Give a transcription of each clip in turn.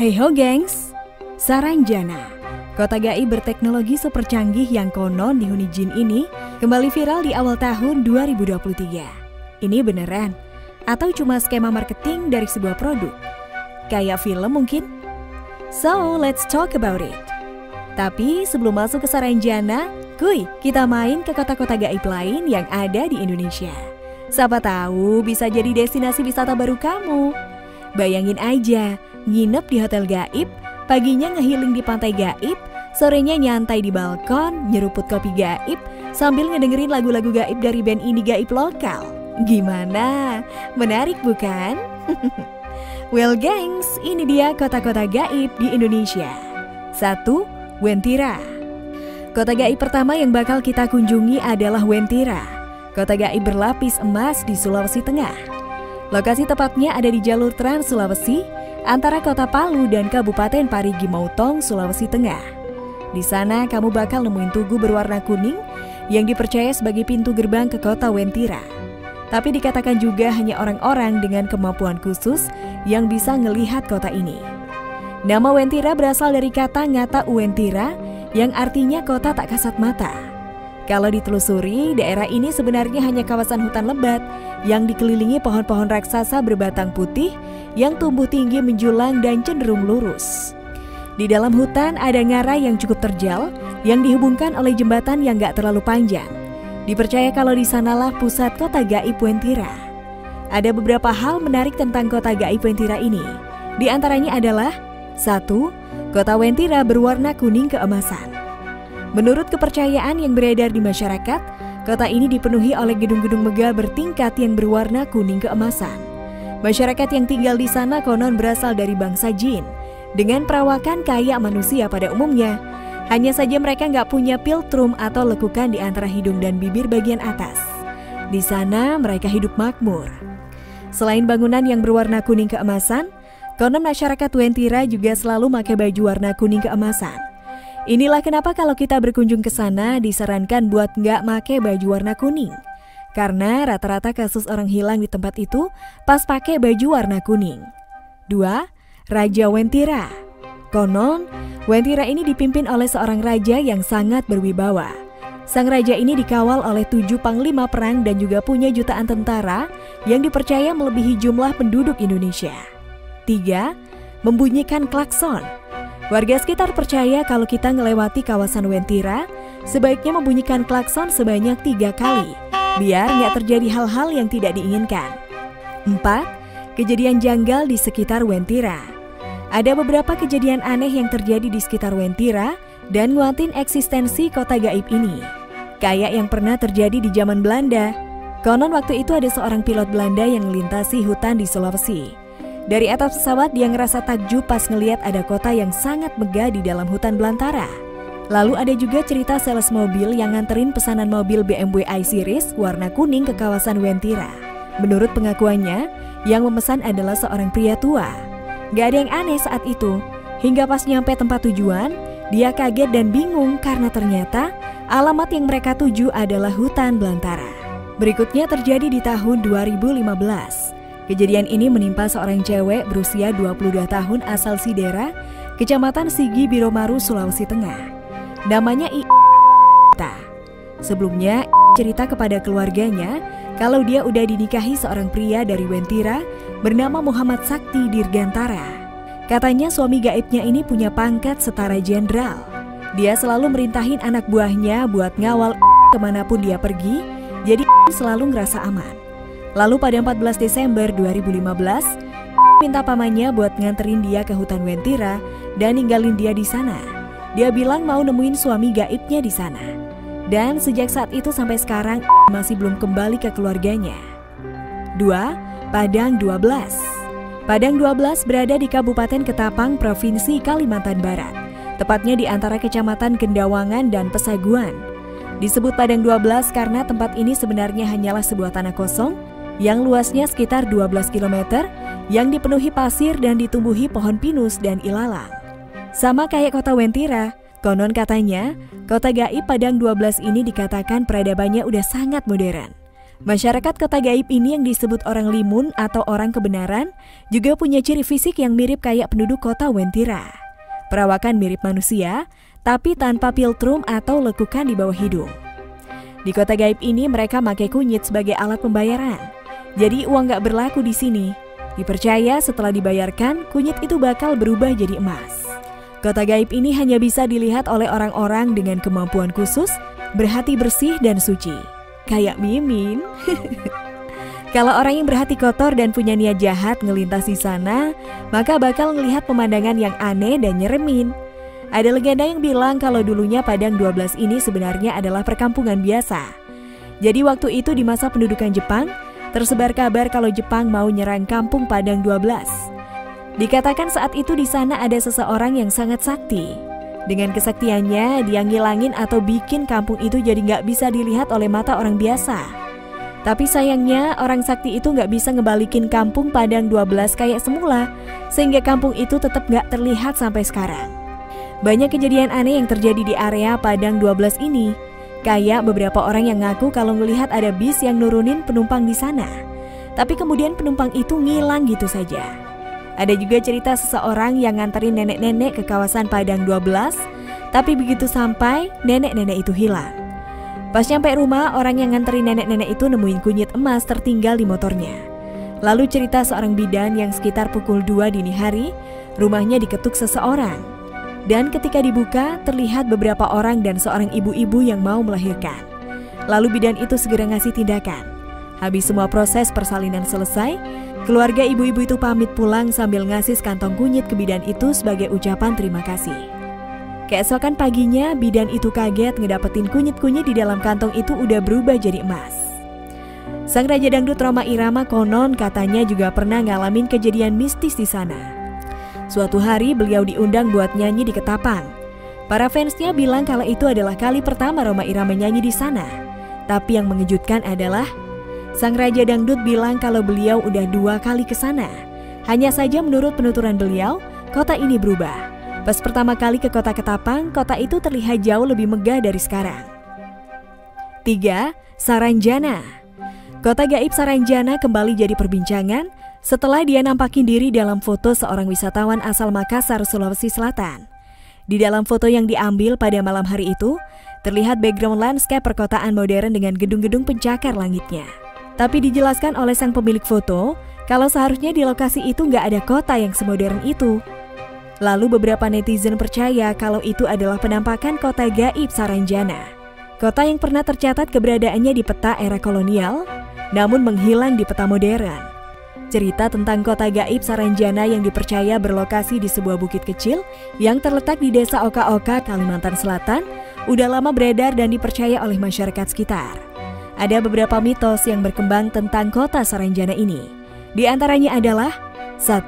Hey ho gengs, Saranjana, kota gaib berteknologi super canggih yang konon dihuni jin ini kembali viral di awal tahun 2023. Ini beneran? Atau cuma skema marketing dari sebuah produk? Kayak film mungkin? So, let's talk about it. Tapi sebelum masuk ke Saranjana, kuy, kita main ke kota-kota gaib lain yang ada di Indonesia. Siapa tahu bisa jadi destinasi wisata baru kamu. Bayangin aja, nginep di hotel gaib, paginya ngehealing di pantai gaib, sorenya nyantai di balkon, nyeruput kopi gaib, sambil ngedengerin lagu-lagu gaib dari band indie gaib lokal. Gimana? Menarik bukan? Well gengs, ini dia kota-kota gaib di Indonesia. 1. Wentira. Kota gaib pertama yang bakal kita kunjungi adalah Wentira, kota gaib berlapis emas di Sulawesi Tengah. Lokasi tepatnya ada di jalur Trans Sulawesi antara kota Palu dan Kabupaten Parigi Motong, Sulawesi Tengah. Di sana kamu bakal nemuin tugu berwarna kuning yang dipercaya sebagai pintu gerbang ke kota Wentira. Tapi dikatakan juga hanya orang-orang dengan kemampuan khusus yang bisa ngelihat kota ini. Nama Wentira berasal dari kata ngata Uwentira yang artinya kota tak kasat mata. Kalau ditelusuri, daerah ini sebenarnya hanya kawasan hutan lebat yang dikelilingi pohon-pohon raksasa berbatang putih yang tumbuh tinggi menjulang dan cenderung lurus. Di dalam hutan ada ngarai yang cukup terjal yang dihubungkan oleh jembatan yang gak terlalu panjang. Dipercaya kalau di sanalah pusat kota gaib Wentira. Ada beberapa hal menarik tentang kota gaib Wentira ini. Di antaranya adalah 1. Kota Wentira berwarna kuning keemasan. Menurut kepercayaan yang beredar di masyarakat, kota ini dipenuhi oleh gedung-gedung megah bertingkat yang berwarna kuning keemasan. Masyarakat yang tinggal di sana konon berasal dari bangsa jin, dengan perawakan kayak manusia pada umumnya. Hanya saja mereka nggak punya philtrum atau lekukan di antara hidung dan bibir bagian atas. Di sana mereka hidup makmur. Selain bangunan yang berwarna kuning keemasan, konon masyarakat Wentira juga selalu pakai baju warna kuning keemasan. Inilah kenapa kalau kita berkunjung ke sana disarankan buat nggak make baju warna kuning. Karena rata-rata kasus orang hilang di tempat itu pas pakai baju warna kuning. 2. Raja Wentira. Konon, Wentira ini dipimpin oleh seorang raja yang sangat berwibawa. Sang raja ini dikawal oleh 7 panglima perang dan juga punya jutaan tentara yang dipercaya melebihi jumlah penduduk Indonesia. 3. Membunyikan klakson. Warga sekitar percaya kalau kita ngelewati kawasan Wentira, sebaiknya membunyikan klakson sebanyak 3 kali, biar nggak terjadi hal-hal yang tidak diinginkan. 4. Kejadian janggal di sekitar Wentira. Ada beberapa kejadian aneh yang terjadi di sekitar Wentira dan nguatin eksistensi kota gaib ini. Kayak yang pernah terjadi di zaman Belanda. Konon waktu itu ada seorang pilot Belanda yang melintasi hutan di Sulawesi. Dari atas pesawat dia ngerasa takjub pas ngeliat ada kota yang sangat megah di dalam hutan belantara. Lalu ada juga cerita sales mobil yang nganterin pesanan mobil BMW i-Series warna kuning ke kawasan Wentira. Menurut pengakuannya, yang memesan adalah seorang pria tua. Gak ada yang aneh saat itu, hingga pas nyampe tempat tujuan, dia kaget dan bingung karena ternyata alamat yang mereka tuju adalah hutan belantara. Berikutnya terjadi di tahun 2015. Kejadian ini menimpa seorang cewek berusia 22 tahun asal Sidera, Kecamatan Sigi Biromaru, Sulawesi Tengah. Namanya I. Sebelumnya, cerita kepada keluarganya kalau dia udah dinikahi seorang pria dari Wentira bernama Muhammad Sakti Dirgantara. Katanya suami gaibnya ini punya pangkat setara jenderal. Dia selalu merintahin anak buahnya buat ngawal kemanapun dia pergi, jadi selalu ngerasa aman. Lalu pada 14 Desember 2015, minta pamannya buat nganterin dia ke hutan Wentira dan ninggalin dia di sana. Dia bilang mau nemuin suami gaibnya di sana. Dan sejak saat itu sampai sekarang masih belum kembali ke keluarganya. 2. Padang 12. Padang 12 berada di Kabupaten Ketapang, Provinsi Kalimantan Barat. Tepatnya di antara Kecamatan Gendawangan dan Pesaguan. Disebut Padang 12 karena tempat ini sebenarnya hanyalah sebuah tanah kosong yang luasnya sekitar 12 km, yang dipenuhi pasir dan ditumbuhi pohon pinus dan ilalang. Sama kayak kota Wentira, konon katanya, kota gaib Padang 12 ini dikatakan peradabannya udah sangat modern. Masyarakat kota gaib ini yang disebut orang limun atau orang kebenaran juga punya ciri fisik yang mirip kayak penduduk kota Wentira. Perawakan mirip manusia, tapi tanpa piltrum atau lekukan di bawah hidung. Di kota gaib ini mereka pakai kunyit sebagai alat pembayaran. Jadi uang nggak berlaku di sini. Dipercaya setelah dibayarkan, kunyit itu bakal berubah jadi emas. Kota gaib ini hanya bisa dilihat oleh orang-orang dengan kemampuan khusus, berhati bersih dan suci. Kayak Mimin. Kalau orang yang berhati kotor dan punya niat jahat ngelintas di sana, maka bakal ngelihat pemandangan yang aneh dan nyeremin. Ada legenda yang bilang kalau dulunya Padang 12 ini sebenarnya adalah perkampungan biasa. Jadi waktu itu di masa pendudukan Jepang, tersebar kabar kalau Jepang mau nyerang kampung Padang 12. Dikatakan saat itu di sana ada seseorang yang sangat sakti. Dengan kesaktiannya, dia ngilangin atau bikin kampung itu jadi nggak bisa dilihat oleh mata orang biasa. Tapi sayangnya, orang sakti itu nggak bisa ngebalikin kampung Padang 12 kayak semula, sehingga kampung itu tetap nggak terlihat sampai sekarang. Banyak kejadian aneh yang terjadi di area Padang 12 ini, kayak beberapa orang yang ngaku kalau ngelihat ada bis yang nurunin penumpang di sana. Tapi kemudian penumpang itu ngilang gitu saja. Ada juga cerita seseorang yang nganterin nenek-nenek ke kawasan Padang 12, tapi begitu sampai, nenek-nenek itu hilang. Pas nyampe rumah, orang yang nganterin nenek-nenek itu nemuin kunyit emas tertinggal di motornya. Lalu cerita seorang bidan yang sekitar pukul 2 dini hari, rumahnya diketuk seseorang. Dan ketika dibuka, terlihat beberapa orang dan seorang ibu-ibu yang mau melahirkan. Lalu bidan itu segera ngasih tindakan. Habis semua proses persalinan selesai, keluarga ibu-ibu itu pamit pulang sambil ngasih sekantong kunyit ke bidan itu sebagai ucapan terima kasih. Keesokan paginya, bidan itu kaget ngedapetin kunyit-kunyit di dalam kantong itu udah berubah jadi emas. Sang Raja Dangdut Rhoma Irama konon katanya juga pernah ngalamin kejadian mistis di sana. Suatu hari beliau diundang buat nyanyi di Ketapang. Para fansnya bilang kalau itu adalah kali pertama Rhoma Irama nyanyi di sana. Tapi yang mengejutkan adalah Sang Raja Dangdut bilang kalau beliau udah 2 kali ke sana. Hanya saja menurut penuturan beliau, kota ini berubah. Pas pertama kali ke kota Ketapang, kota itu terlihat jauh lebih megah dari sekarang. 3. Saranjana. Kota gaib Saranjana kembali jadi perbincangan setelah dia nampakin diri dalam foto seorang wisatawan asal Makassar, Sulawesi Selatan. Di dalam foto yang diambil pada malam hari itu, terlihat background landscape perkotaan modern dengan gedung-gedung pencakar langitnya. Tapi dijelaskan oleh sang pemilik foto, kalau seharusnya di lokasi itu nggak ada kota yang semodern itu. Lalu beberapa netizen percaya kalau itu adalah penampakan kota gaib Saranjana. Kota yang pernah tercatat keberadaannya di peta era kolonial, namun menghilang di peta modern. Cerita tentang kota gaib Saranjana yang dipercaya berlokasi di sebuah bukit kecil yang terletak di desa Oka-Oka, Kalimantan Selatan, udah lama beredar dan dipercaya oleh masyarakat sekitar. Ada beberapa mitos yang berkembang tentang kota Saranjana ini. Di antaranya adalah 1.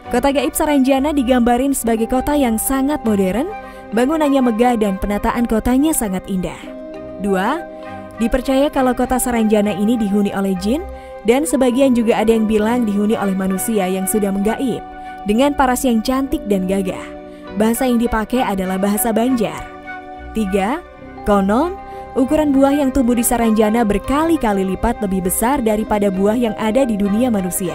Kota gaib Saranjana digambarin sebagai kota yang sangat modern, bangunannya megah dan penataan kotanya sangat indah. 2. Dipercaya kalau kota Saranjana ini dihuni oleh jin, dan sebagian juga ada yang bilang dihuni oleh manusia yang sudah menggaib, dengan paras yang cantik dan gagah. Bahasa yang dipakai adalah bahasa Banjar. 3. Konon, ukuran buah yang tumbuh di Saranjana berkali-kali lipat lebih besar daripada buah yang ada di dunia manusia.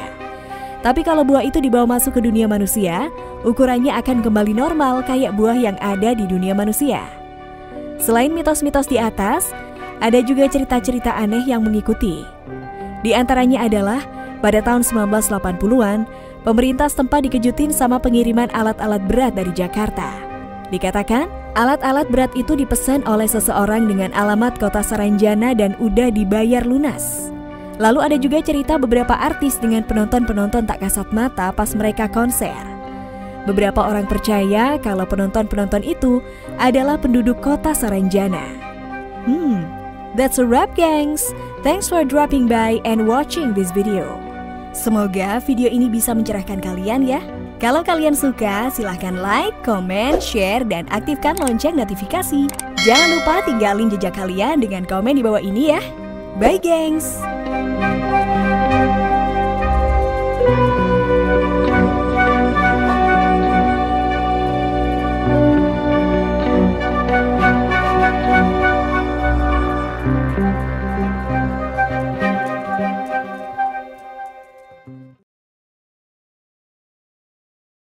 Tapi kalau buah itu dibawa masuk ke dunia manusia, ukurannya akan kembali normal kayak buah yang ada di dunia manusia. Selain mitos-mitos di atas, ada juga cerita-cerita aneh yang mengikuti. Di antaranya adalah, pada tahun 1980-an, pemerintah setempat dikejutin sama pengiriman alat-alat berat dari Jakarta. Dikatakan, alat-alat berat itu dipesan oleh seseorang dengan alamat kota Saranjana dan udah dibayar lunas. Lalu ada juga cerita beberapa artis dengan penonton-penonton tak kasat mata pas mereka konser. Beberapa orang percaya kalau penonton-penonton itu adalah penduduk kota Saranjana. That's a wrap, gengs. Thanks for dropping by and watching this video. Semoga video ini bisa mencerahkan kalian ya. Kalau kalian suka, silahkan like, komen, share, dan aktifkan lonceng notifikasi. Jangan lupa tinggalin jejak kalian dengan komen di bawah ini ya. Bye, gengs!